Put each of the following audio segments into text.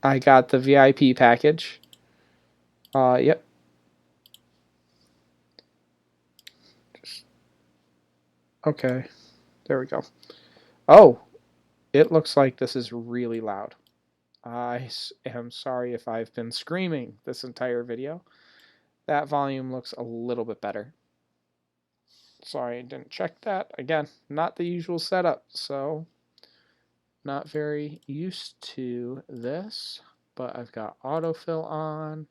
I got the VIP package. Yep. Okay, there we go. Oh, it looks like this is really loud. I am sorry if I've been screaming this entire video. That volume looks a little bit better. Sorry, I didn't check that. Again, not the usual setup, so not very used to this. But I've got autofill on.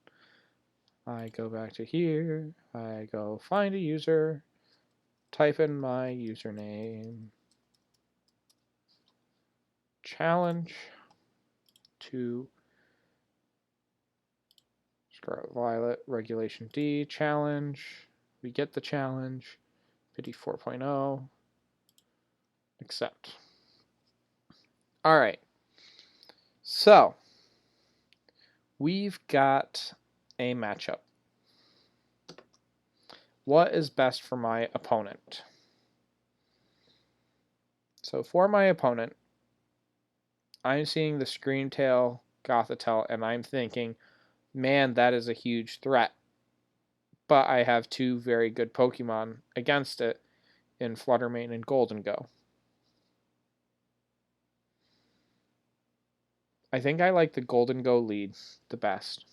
I go back to here. I go find a user. Type in my username. Challenge to Scarlet Violet Regulation D challenge. We get the challenge. Pity 4.0. Accept. All right. So we've got a matchup. What is best for my opponent? So for my opponent, I'm seeing the Screamtail Gothitelle, and I'm thinking, man, that is a huge threat. But I have two very good Pokemon against it in Fluttermane and Goldengo. I think I like the Goldengo lead the best.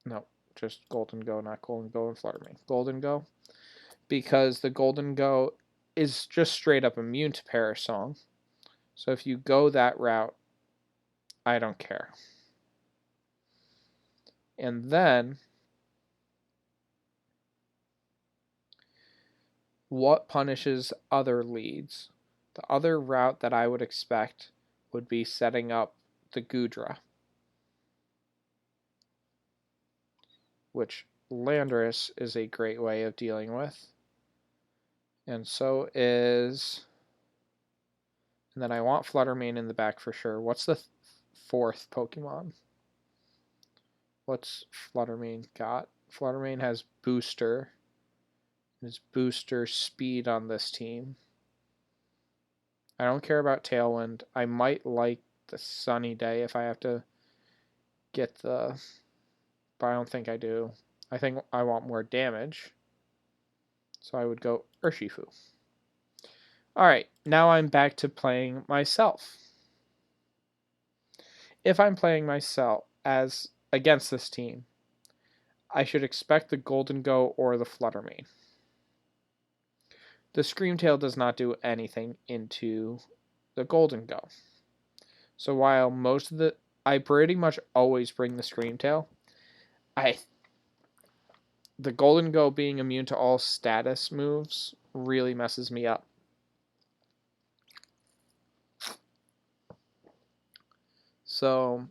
No, just Goldengo, not Goldengo and Fluttermane. Goldengo. Because the Goldengo is just straight up immune to Parasong. So if you go that route, I don't care. And then, what punishes other leads? The other route that I would expect would be setting up the Goodra, which Landorus is a great way of dealing with. And so is... And then I want Fluttermane in the back for sure. What's the fourth Pokemon? What's Fluttermane got? Fluttermane has Booster. His Booster speed on this team. I don't care about Tailwind. I might like the Sunny Day if I have to get the... But I don't think I do. I think I want more damage. So I would go Urshifu. Alright, now I'm back to playing myself. If I'm playing myself as against this team, I should expect the Goldengo or the Fluttermane. The Screamtail does not do anything into the Goldengo. So while most of I pretty much always bring the Screamtail, the Goldengo being immune to all status moves really messes me up. So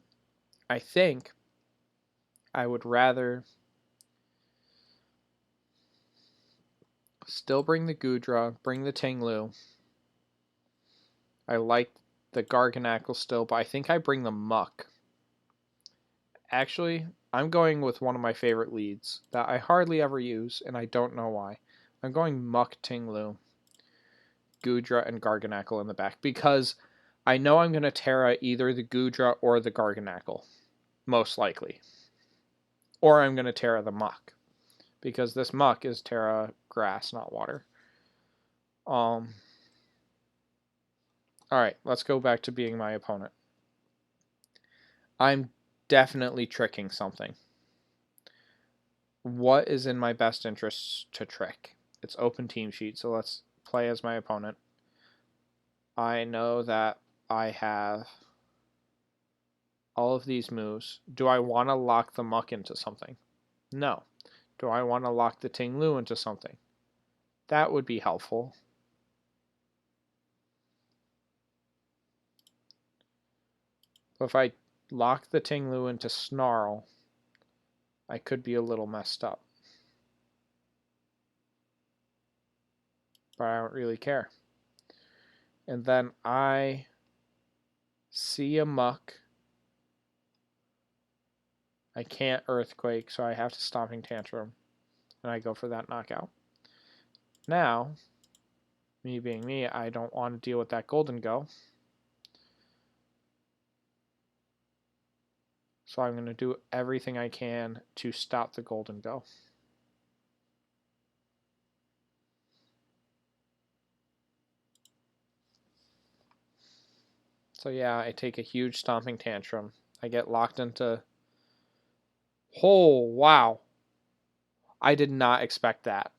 I think I would rather still bring the Goodra, bring the Tinglu. I like the Garganacl still, but I think I bring the Muck. Actually, I'm going with one of my favorite leads that I hardly ever use, and I don't know why. I'm going Muck, Tinglu, Goodra, and Garganacl in the back, because I know I'm going to Terra either the Goodra or the Garganacl, most likely. Or I'm going to Terra the Muck, because this Muck is Terra grass, not water. Alright, let's go back to being my opponent. I'm definitely tricking something. What is in my best interest to trick? It's open team sheet, so let's play as my opponent. I know that I have all of these moves. Do I want to lock the Muck into something? No. Do I want to lock the Tinglu into something? That would be helpful. But if I lock the Tinglu into Snarl, I could be a little messed up. But I don't really care. And then I see a Muck. I can't Earthquake, so I have to Stomping Tantrum. And I go for that knockout. Now, me being me, I don't want to deal with that Goldengo. So I'm going to do everything I can to stop the golden go. So yeah, I take a huge stomping tantrum. I get locked into... Oh, wow. I did not expect that.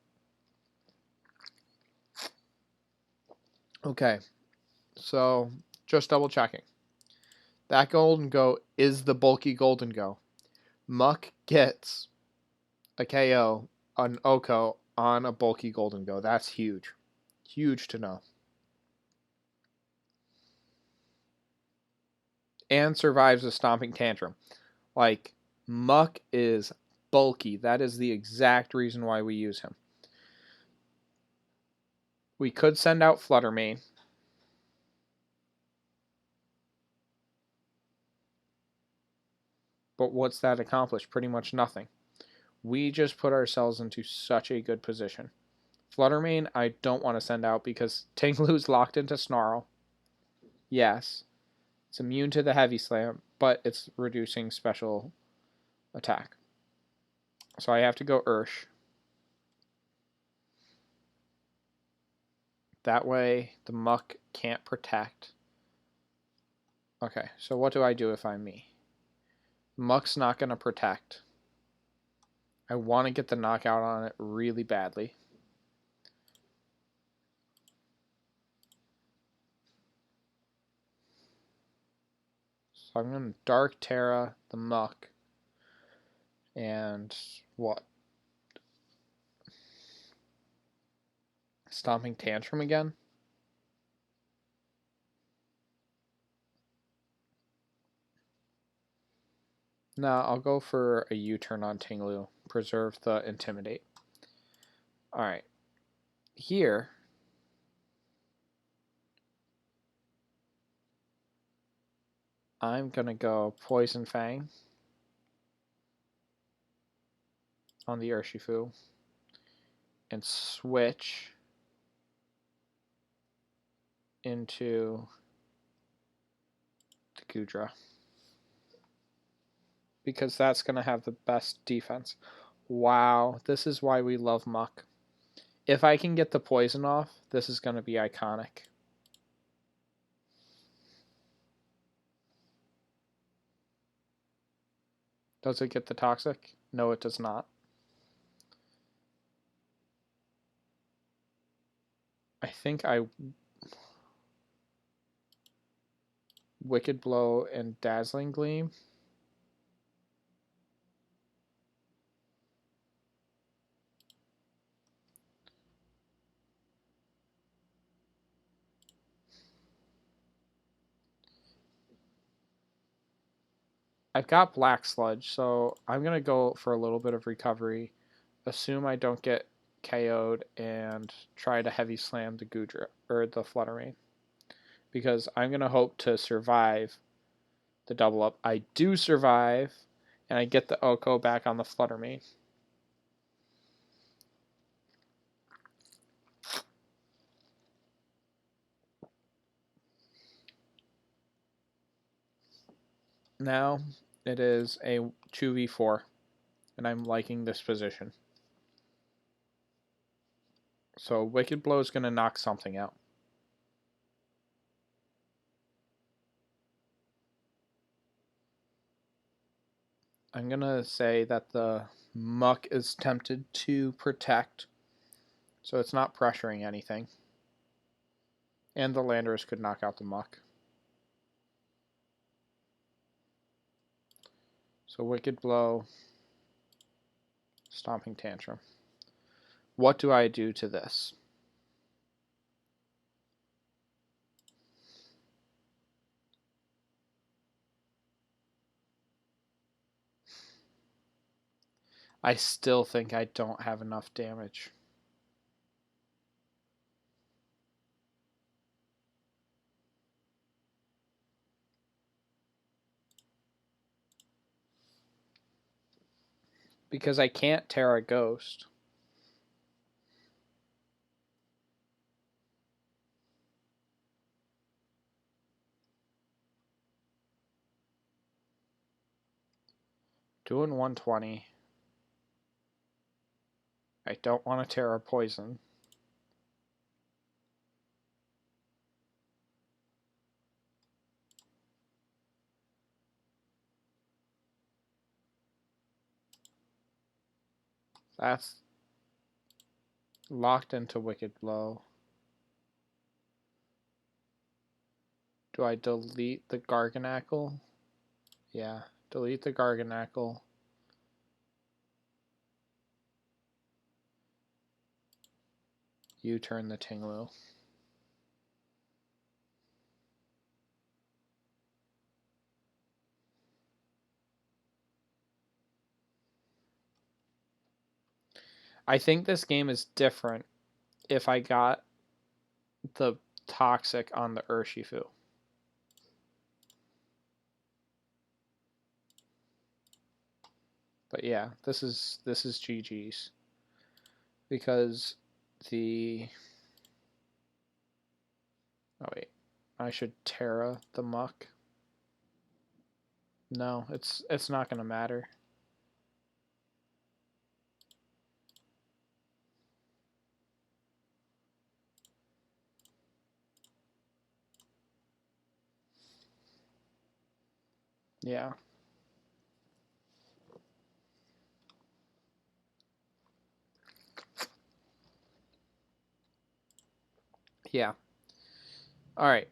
Okay, so just double checking. That golden go is the bulky golden go. Muck gets a KO, an Oko on a bulky golden go. That's huge. Huge to know. And survives a stomping tantrum. Like, Muck is bulky. That is the exact reason why we use him. We could send out Fluttermane. But what's that accomplish? Pretty much nothing. We just put ourselves into such a good position. Fluttermane, I don't want to send out because Tinglu's locked into Snarl. Yes. It's immune to the Heavy Slam, but it's reducing special attack. So I have to go Ursh. That way the Muck can't protect. Okay, so what do I do if I'm me? Muck's not going to protect. I want to get the knockout on it really badly. So I'm going to Dark Terra the Muck. And what? Stomping Tantrum again? No, I'll go for a U-turn on Tinglu. Preserve the Intimidate. Alright. Here, I'm going to go Poison Fang on the Urshifu and switch into the Gudra. Because that's going to have the best defense. Wow, this is why we love Muck. If I can get the poison off, this is going to be iconic. Does it get the Toxic? No, it does not. I think I... Wicked Blow and Dazzling Gleam. I've got Black Sludge, so I'm going to go for a little bit of recovery. Assume I don't get KO'd and try to Heavy Slam the Gudra, or the Fluttermane. Because I'm going to hope to survive the double up. I do survive, and I get the Oko back on the Fluttermane. Now it is a 2v4, and I'm liking this position. So Wicked Blow is going to knock something out. I'm going to say that the Muck is tempted to protect, so it's not pressuring anything. And the Landorus could knock out the Muck. So Wicked Blow, Stomping Tantrum. What do I do to this? I still think I don't have enough damage. Because I can't Terra Ghost. Doing 120. I don't want to Terra Poison. That's locked into Wicked Blow. Do I delete the Garganackle? Yeah, delete the Garganackle. You turn the Tinglu. I think this game is different if I got the Toxic on the Urshifu. But yeah, this is GG's. Because the... Oh wait, I should Terra the Muck. No, it's not gonna matter. Yeah. Yeah. All right.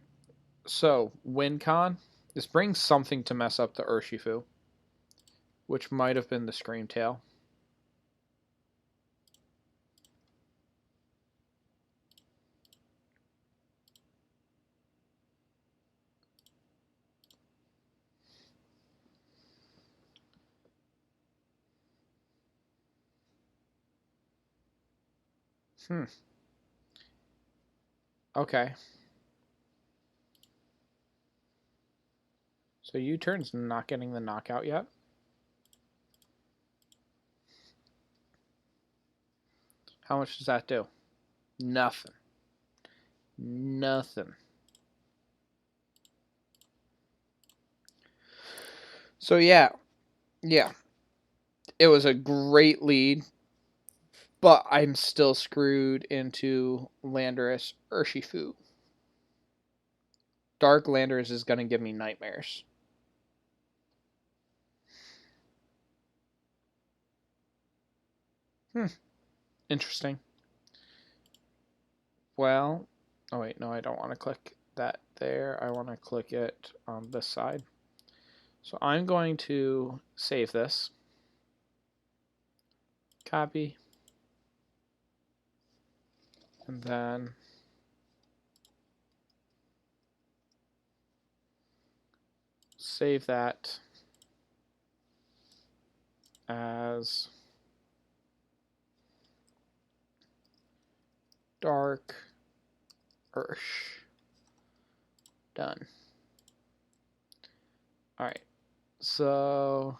So, WinCon. This brings something to mess up the Urshifu, which might have been the Screamtail. Okay. So U-turn's not getting the knockout yet. How much does that do? Nothing. Nothing. So yeah. It was a great lead, but I'm still screwed into Landorus Urshifu. Dark Landorus is going to give me nightmares. Interesting. Well, oh wait, no, I don't want to click that there. I want to click it on this side. So I'm going to save this. Copy. And then save that as Dark Ursh. Done. Alright. So,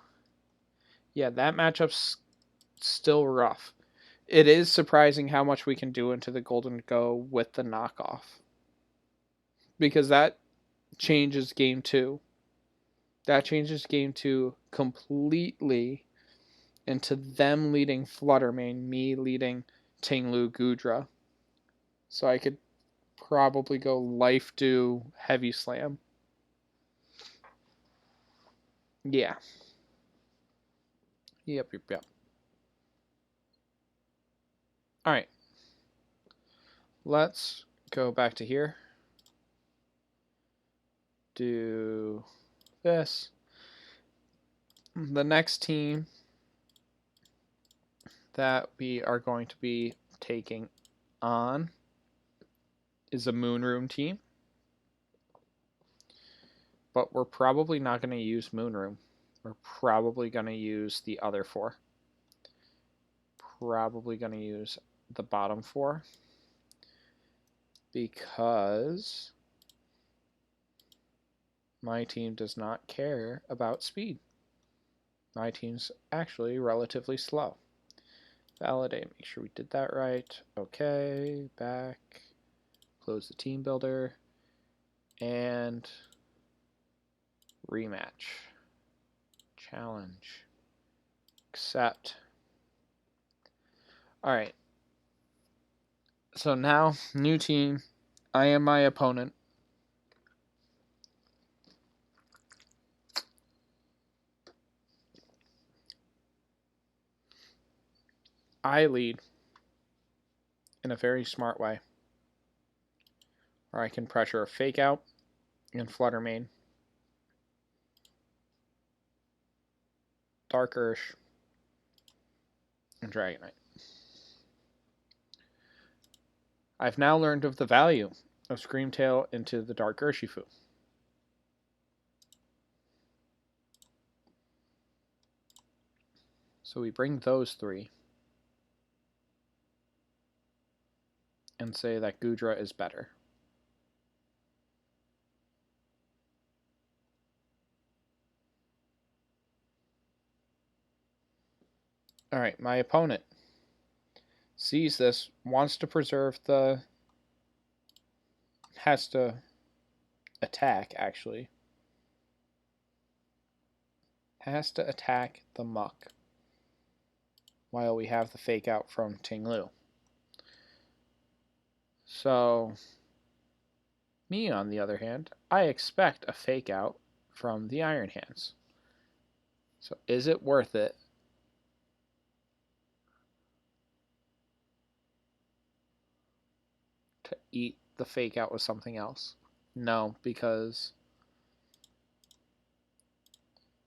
yeah, that matchup's still rough. It is surprising how much we can do into the Golden Go with the knockoff. Because that changes game 2. That changes game 2 completely into them leading Fluttermane, me leading Tinglu Gudra. So I could probably go Life do Heavy Slam. Yeah. Yep. Alright. Let's go back to here. Do this. The next team that we are going to be taking on is a Moonroom team. But we're probably not going to use Moonroom. We're probably going to use the other 4. Probably going to use the bottom 4. Because my team does not care about speed. My team's actually relatively slow. Validate, make sure we did that right. Okay, back, close the team builder, and rematch. Challenge. Accept. Alright. So now, new team. I am my opponent. I lead in a very smart way. Or I can pressure a Fake Out and Flutter Mane. Dark Ursh and Dragonite. I've now learned of the value of Screamtail into the Dark Urshifu. So we bring those three and say that Goodra is better. Alright, my opponent sees this, wants to preserve the... has to attack, actually. Has to attack the Muck while we have the Fake Out from Ting-Lu. So, me, on the other hand, I expect a Fake Out from the Iron Hands. So, is it worth it to eat the Fake Out with something else? No, because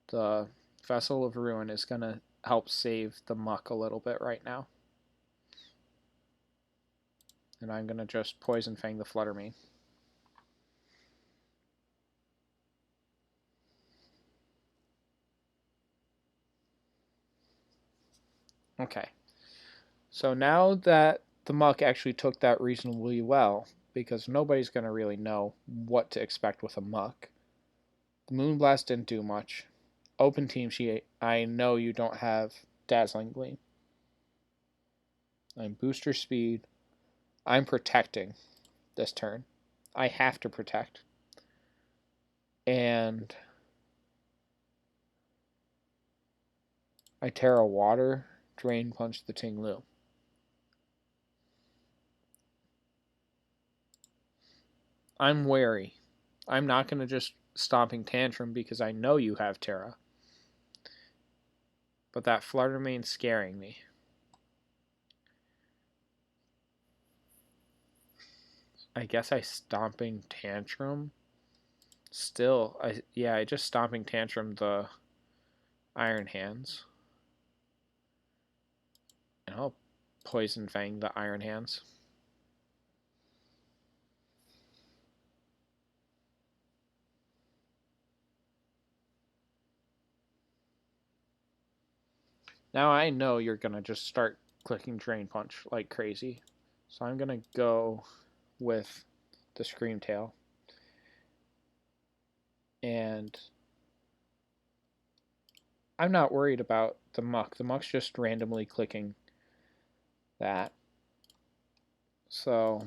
the Vessel of Ruin is going to help save the Muck a little bit right now. And I'm going to just Poison Fang the Flutter Mane. Okay. So now that the Muck actually took that reasonably well, because nobody's going to really know what to expect with a Muck, the Moonblast didn't do much. Open Team Sheet, I know you don't have Dazzling Gleam. I'm Booster Speed. I'm protecting this turn. I have to protect. And I Terra Water, Drain Punch the Ting-Lu. I'm wary. I'm not going to just Stomping Tantrum because I know you have Terra. But that Flutter Mane's scaring me. I guess I Stomping Tantrum. Still, I just Stomping Tantrum the Iron Hands. And I'll Poison Fang the Iron Hands. Now I know you're going to just start clicking Drain Punch like crazy. So I'm going to go with the Screamtail. And I'm not worried about the Muck. The Muck's just randomly clicking that. So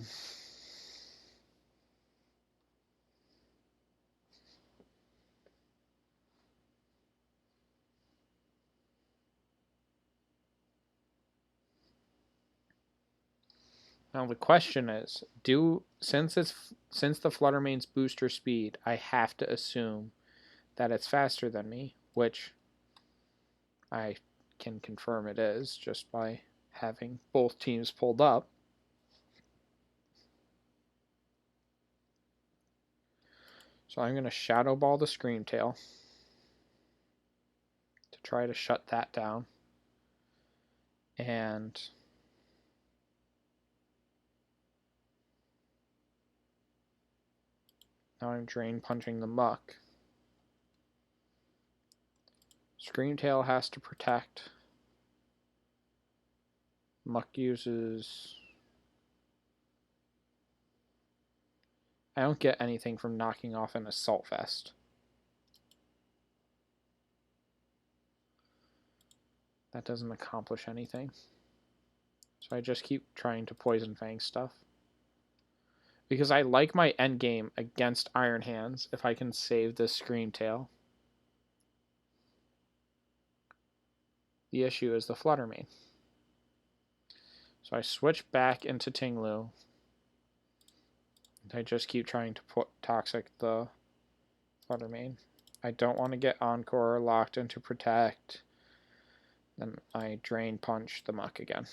now the question is, since the Flutter Mane's booster speed, I have to assume that it's faster than me, which I can confirm it is just by having both teams pulled up. So I'm going to Shadow Ball the Screamtail to try to shut that down. And now I'm Drain Punching the Muck. Screamtail has to protect. Muck uses... I don't get anything from knocking off an Assault Vest. That doesn't accomplish anything. So I just keep trying to Poison Fang stuff. Because I like my endgame against Iron Hands if I can save this Screamtail. The issue is the flutter main. So I switch back into Tinglu. I just keep trying to put toxic the flutter main. I don't want to get Encore locked into protect. Then I drain punch the muck again.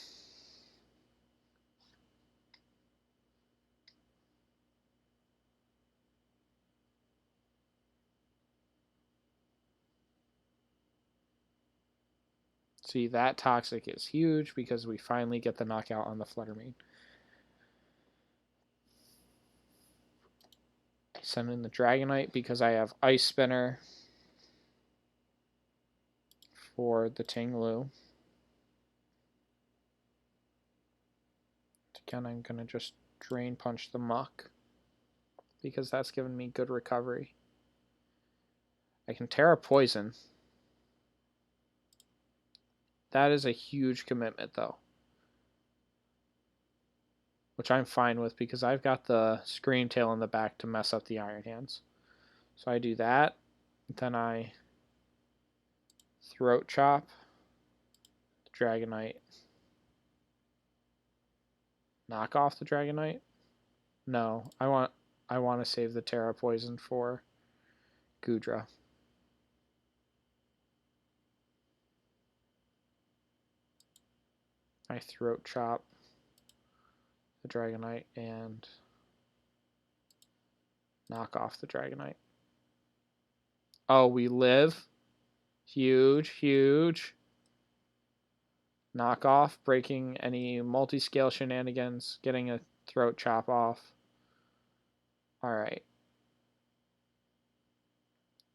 See, that toxic is huge because we finally get the knockout on the flutter main. I send in the Dragonite because I have Ice Spinner for the Tinglu. Again, I'm going to just drain punch the muck because that's given me good recovery. I can Terra Poison. That is a huge commitment, though, which I'm fine with because I've got the Scream Tail in the back to mess up the Iron Hands. So I do that. Then I Throat Chop the Dragonite. Knock off the Dragonite? No, I want to save the Terra Poison for Goodra. I Throat Chop the Dragonite and knock off the Dragonite. Oh, we live. Huge, huge. Knock off, breaking any multi-scale shenanigans, getting a Throat Chop off. Alright.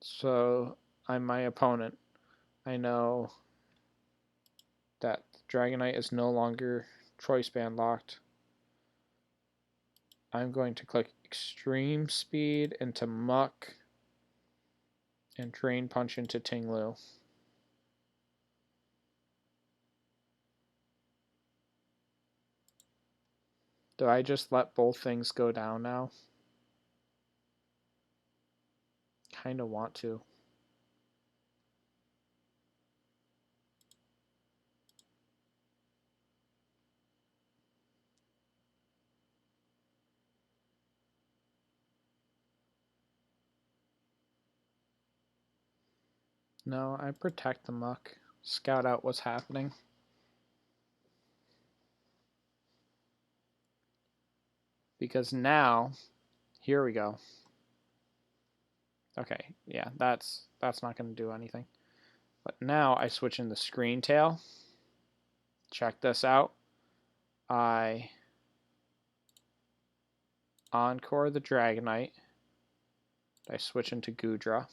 So, I'm my opponent. I know that Dragonite is no longer Choice Band locked. I'm going to click Extreme Speed into Muck and Drain Punch into Tinglu. Do I just let both things go down now? Kind of want to. No, I protect the muck. Scout out what's happening. Because now, here we go. Okay, yeah, that's not going to do anything. But now I switch in the Screen Tail. Check this out. I Encore the Dragonite. I switch into Goodra.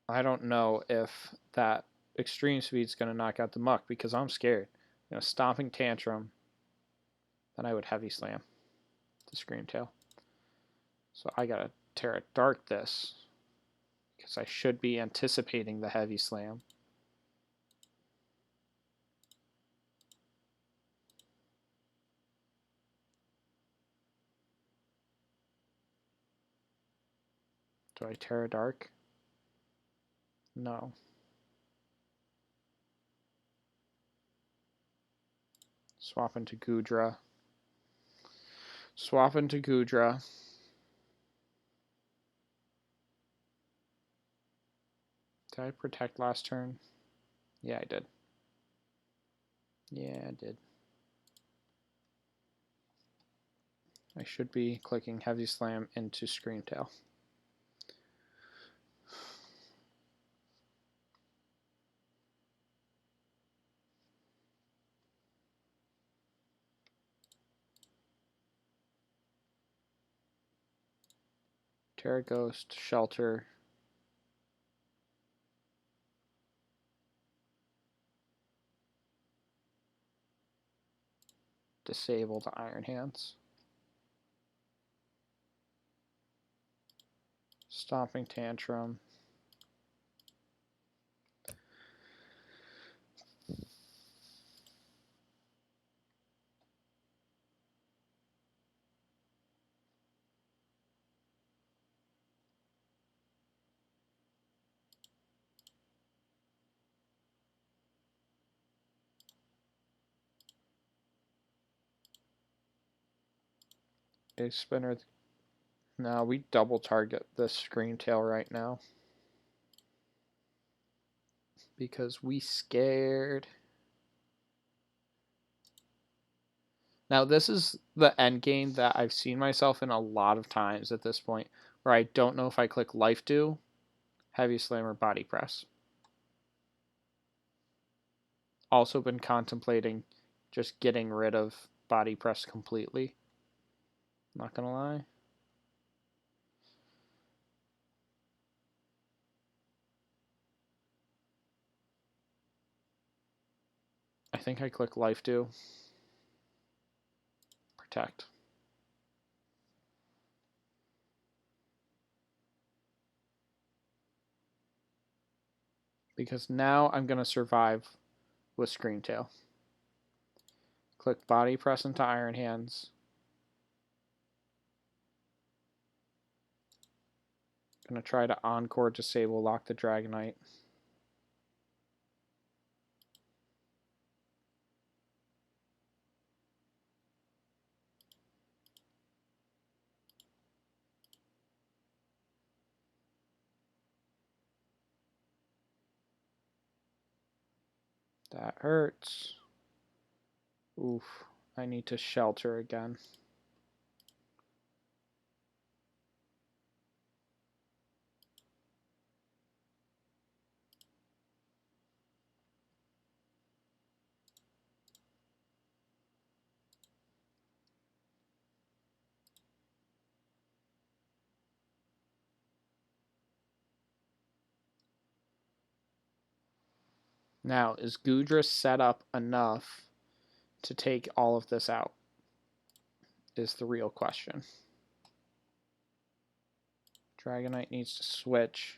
I don't know if that Extreme Speed is going to knock out the muck because I'm scared. You know, Stomping Tantrum. Then I would Heavy Slam the Scream Tail. So I gotta Terra Dark this because I should be anticipating the Heavy Slam. Do I Terra Dark? No. Swap into Goodra. Swap into Goodra. Did I protect last turn? Yeah, I did. Yeah, I did. I should be clicking Heavy Slam into Scream Tail. Terra Ghost, Shelter. Disable the Iron Hands. Stomping Tantrum. A spinner. No, we double target this screen tail right now. Because we scared. Now this is the end game that I've seen myself in a lot of times at this point, where I don't know if I click life do, heavy slam, or body press. Also been contemplating just getting rid of body press completely. Not gonna lie. I think I click life do. Protect. Because now I'm gonna survive with screen tail. Click body press into iron hands. Gonna try to encore disable lock the Dragonite. That hurts. Oof. I need to shelter again. Now, is Gudra set up enough to take all of this out? Is the real question. Dragonite needs to switch.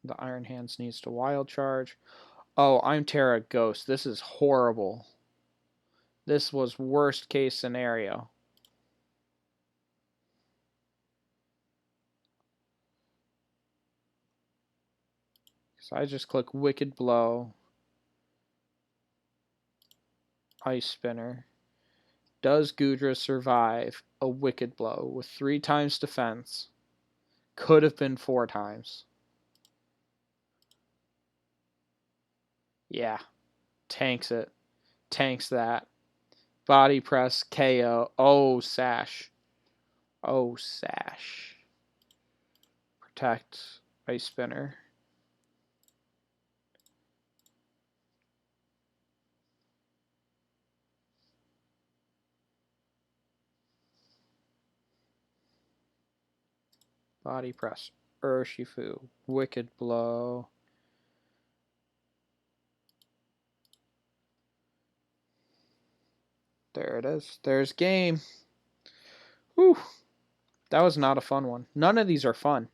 The Iron Hands needs to wild charge. Oh, I'm Terra Ghost. This is horrible. This was worst case scenario. So I just click Wicked Blow. Ice Spinner. Does Gudra survive a Wicked Blow with 3 times defense? Could have been 4 times. Yeah. Tanks it. Tanks that. Body press, KO. Oh, Sash. Oh, Sash. Protect. Ice Spinner. Body press. Urshifu. Wicked Blow. There it is. There's game. Whew. That was not a fun one. None of these are fun.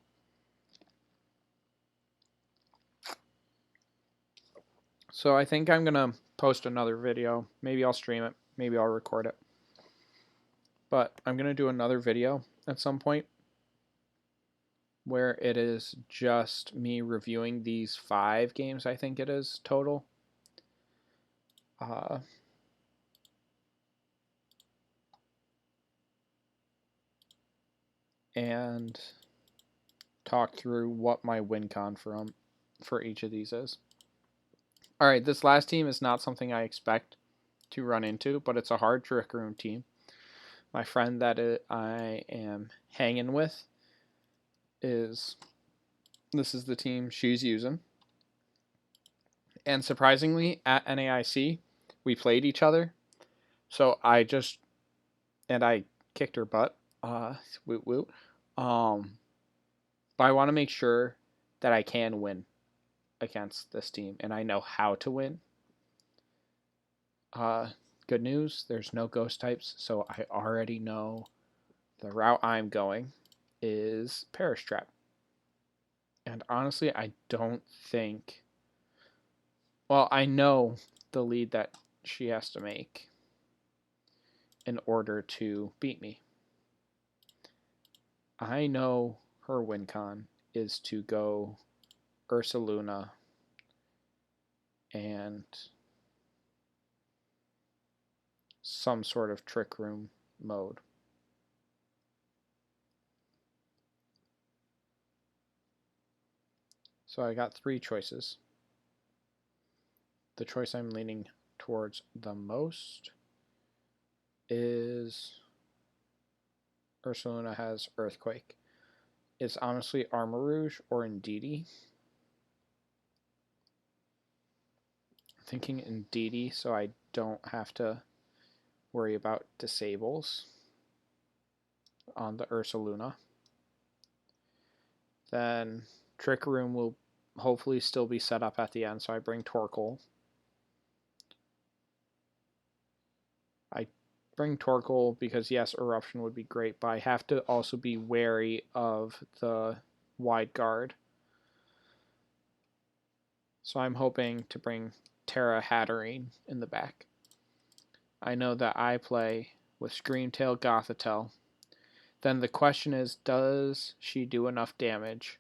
So I think I'm going to post another video. Maybe I'll stream it. Maybe I'll record it. But I'm going to do another video at some point where it is just me reviewing these 5 games, I think it is, total. And talk through what my win con for each of these is. All right, this last team is not something I expect to run into, but it's a hard Trick Room team. My friend that I am hanging with this is the team she's using. And surprisingly, at NAIC, we played each other. So I kicked her butt. Woot woot. But I want to make sure that I can win against this team, and I know how to win. Good news, there's no ghost types, so I already know the route I'm going is Perish Trap. And honestly, I don't think... Well, I know the lead that she has to make in order to beat me. I know her win con is to go Ursaluna and some sort of Trick Room mode. So I got 3 choices. The choice I'm leaning towards the most is Ursaluna has Earthquake. It's honestly Armor Rouge or Indeedee. Thinking Indeedee so I don't have to worry about disables on the Ursaluna. Then Trick Room will hopefully still be set up at the end, so I bring Torkoal. I bring Torkoal because, yes, Eruption would be great, but I have to also be wary of the wide guard. So I'm hoping to bring Terra Hatterene in the back. I know that I play with Screamtail Gothitelle. Then the question is, does she do enough damage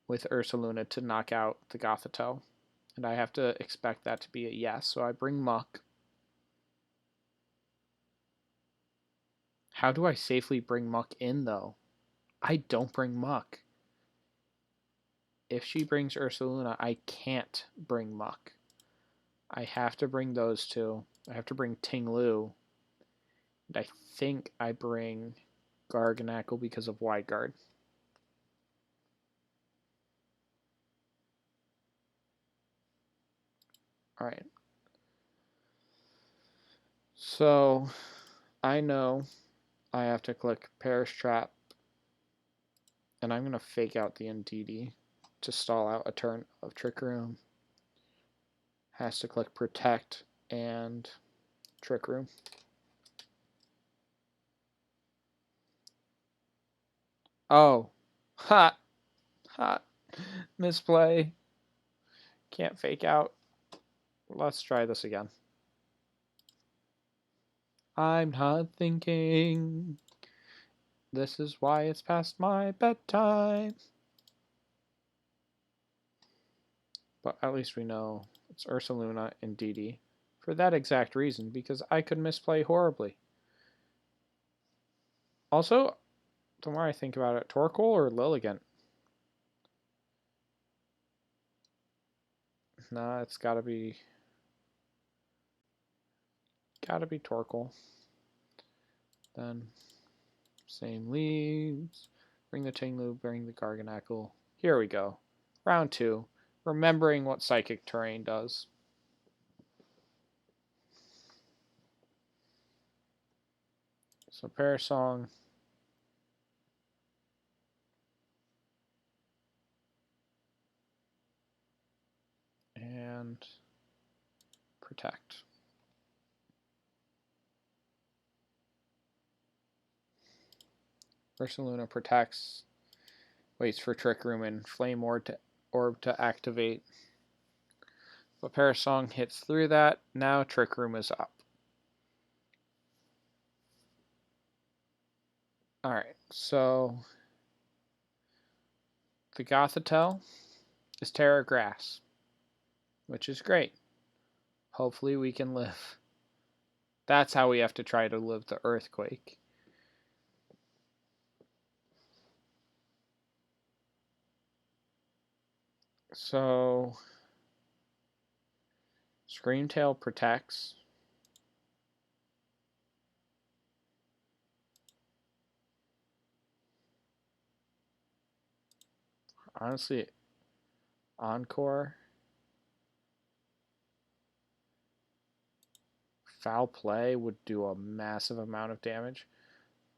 with Ursaluna to knock out the Gothitelle? And I have to expect that to be a yes, so I bring Muck. How do I safely bring Muck in, though? I don't bring Muck. If she brings Ursaluna, I can't bring Muck. I have to bring those two. I have to bring Ting-Lu. And I think I bring Garganackle because of Wide Guard. Alright. So, I know I have to click Perish Trap. And I'm going to fake out the Indeedee to stall out a turn of Trick Room. Has to click Protect and Trick Room. Oh. Hot. Hot. Misplay. Can't fake out. Let's try this again. I'm not thinking. This is why it's past my bedtime. But at least we know it's Ursaluna and Indeedee for that exact reason, because I could misplay horribly. Also, the more I think about it, Torkoal or Lilligant? Nah, it's gotta be Torkoal. Then same leaves. Bring the Ting-Lu, bring the Garganackle. Here we go. Round 2. Remembering what Psychic Terrain does. So Perish Song. And Protect. Ursaluna protects, waits for Trick Room and Flame Orb to activate. But Perish Song hits through that. Now Trick Room is up. Alright, so the Gothitelle is Terra Grass, which is great. Hopefully we can live. That's how we have to try to live the Earthquake. So Screamtail protects. Honestly, Encore. Foul Play would do a massive amount of damage,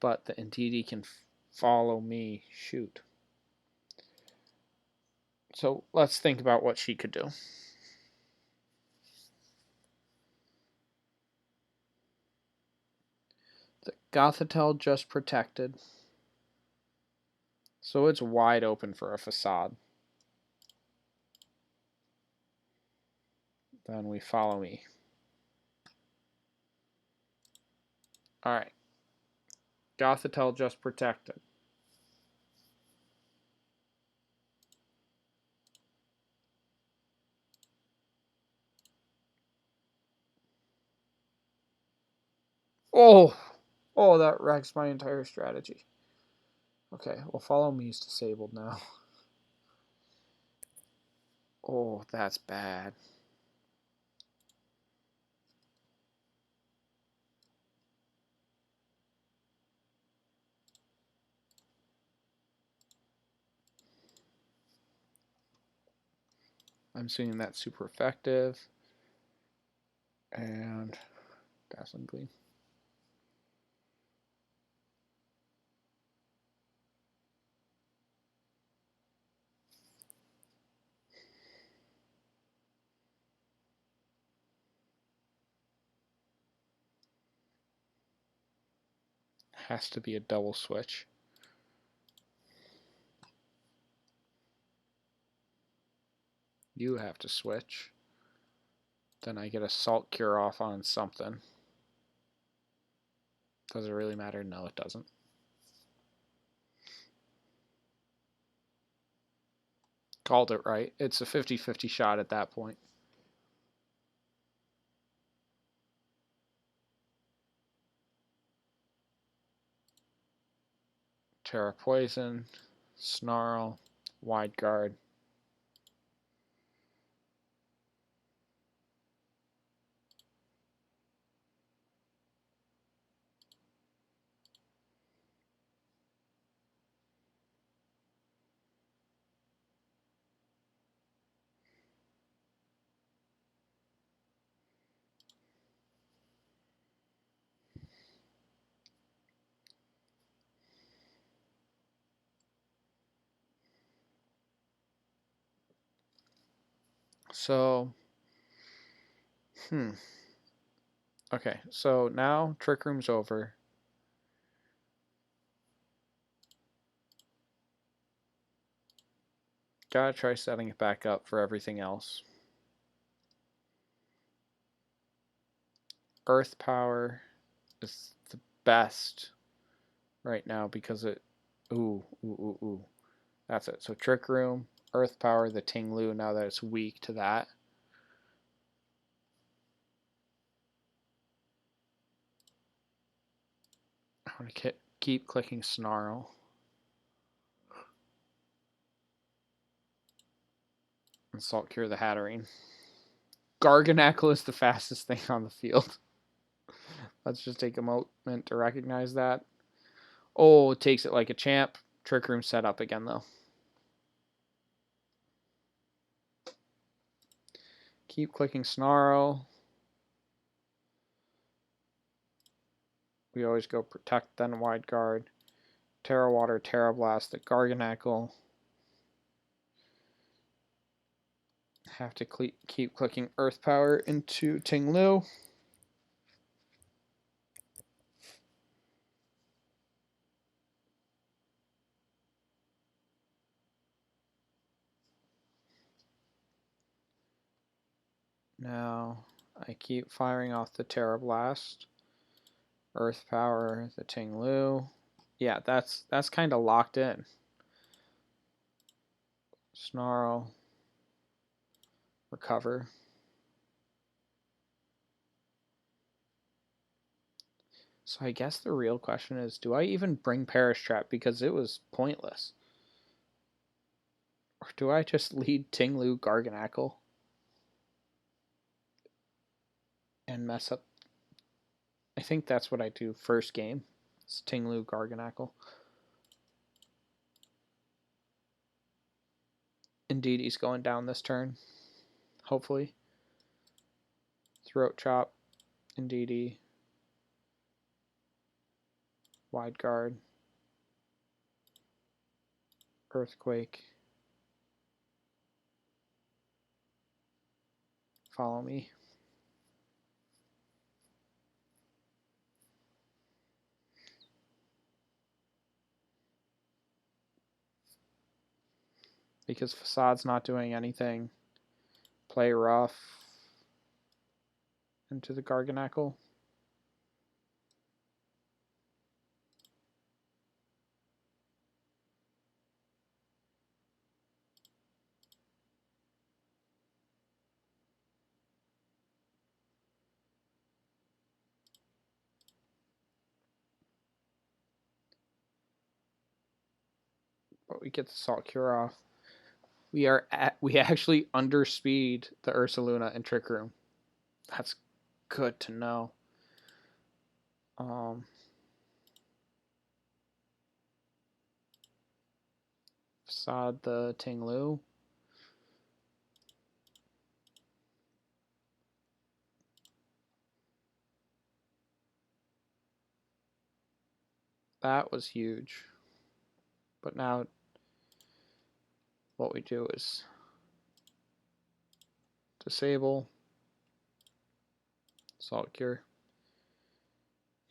but the Indeedee can follow me shoot. So let's think about what she could do. The Gothitelle just protected, so it's wide open for a Facade. Then we follow me. Alright. Gothitelle just protected. Oh, that wrecks my entire strategy. Okay, well, follow me is disabled now. Oh, that's bad. I'm assuming that's super effective. And Dazzling Gleam. Has to be a double switch. You have to switch. Then I get a Salt Cure off on something. Does it really matter? No, it doesn't. Called it right. It's a 50-50 shot at that point. Terra Poison, Snarl, Wide Guard. So, okay, so now Trick Room's over. Gotta try setting it back up for everything else. Earth Power is the best right now because it... Ooh. That's it. So Trick Room, Earth Power, the Ting Lu, now that it's weak to that. I want to keep clicking Snarl. And Salt Cure the Hatterene. Garganackle is the fastest thing on the field. Let's just take a moment to recognize that. Oh, it takes it like a champ. Trick Room set up again, though. Keep clicking Snarl. We always go Protect, then Wide Guard. Terra Water, Terra Blast, the Garganackle. Have to keep clicking Earth Power into Ting Lu. Now I keep firing off the Terra Blast. Earth Power, the Ting Lu. Yeah, that's kind of locked in. Snarl. Recover. So I guess the real question is, do I even bring Perish Trap because it was pointless? Or do I just lead Ting Lu Garganackle and mess up? I think that's what I do first game. It's Ting Lu Garganackle. Indeed, he's going down this turn. Hopefully. Throat Chop. Indeed. Wide Guard. Earthquake. Follow me. Because Facade's not doing anything. Play rough into the Garganackle. but we get the Salt Cure off. We actually underspeed the Ursaluna and Trick Room. That's good to know. Facade the Tinglu. That was huge. But now what we do is disable Salt Cure.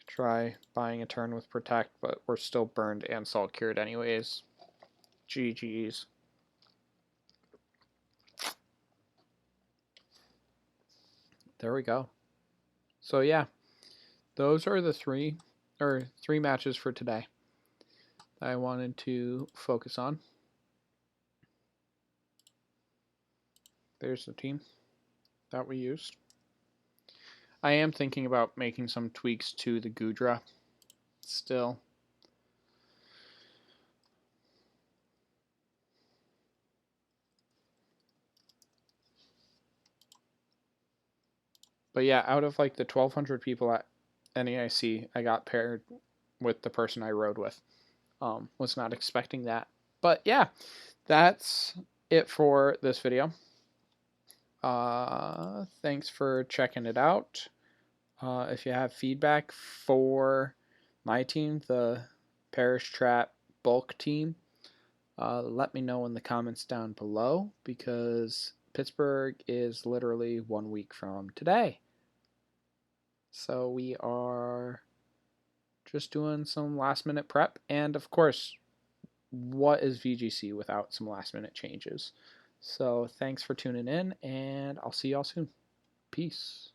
Try buying a turn with Protect, but we're still burned and Salt Cured anyways. GG's. There we go. So yeah, those are the three matches for today that I wanted to focus on. There's the team that we used. I am thinking about making some tweaks to the Gudra still. But yeah, out of like the 1,200 people at NAIC, I got paired with the person I rode with. Was not expecting that. But yeah, that's it for this video. Thanks for checking it out. If you have feedback for my team, the Parish Trap Bulk team, let me know in the comments down below, because Pittsburgh is literally 1 week from today. So we are just doing some last minute prep, and of course, what is VGC without some last minute changes? So thanks for tuning in, and I'll see y'all soon. Peace.